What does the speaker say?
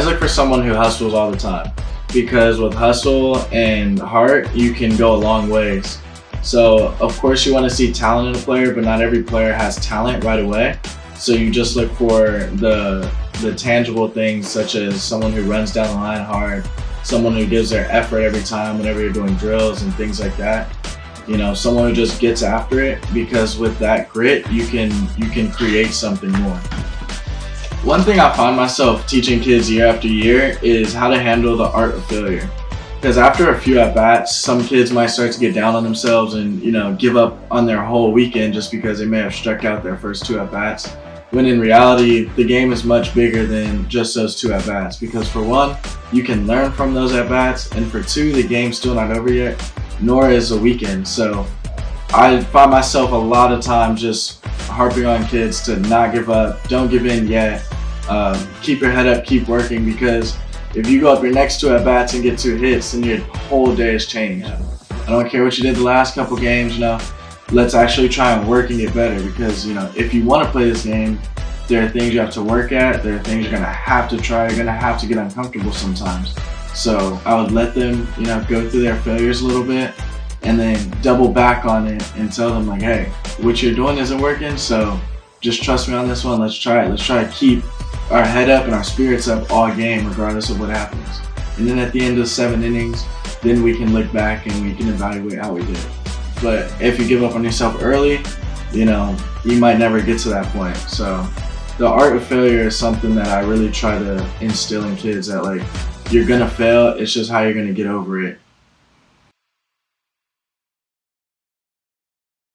look for someone who hustles all the time, because with hustle and heart, you can go a long ways. So of course you want to see talent in a player, but not every player has talent right away. So you just look for the tangible things, such as someone who runs down the line hard, someone who gives their effort every time whenever you're doing drills and things like that. You know, someone who just gets after it, because with that grit, you can create something more. One thing I find myself teaching kids year after year is how to handle the art of failure. Because after a few at-bats, some kids might start to get down on themselves and, you know, give up on their whole weekend just because they may have struck out their first 2 at-bats. When in reality, the game is much bigger than just those 2 at-bats. Because for one, you can learn from those at-bats, and for 2, the game's still not over yet, nor is a weekend. So I find myself a lot of times just harping on kids to not give up, don't give in yet, keep your head up, keep working, because if you go up your next 2 at-bats and get 2 hits, then your whole day has changed. I don't care what you did the last couple games, you know, let's actually try and work and get better, because, you know, if you want to play this game, there are things you have to work at, there are things you're going to have to try, you're going to have to get uncomfortable sometimes. So I would let them, you know, go through their failures a little bit and then double back on it and tell them, like, hey, what you're doing isn't working, so just trust me on this one, let's try it. Let's try to keep our head up and our spirits up all game regardless of what happens. And then at the end of 7 innings, then we can look back and we can evaluate how we did. But if you give up on yourself early, you know, you might never get to that point. So the art of failure is something that I really try to instill in kids, that, like, you're gonna fail, it's just how you're gonna get over it.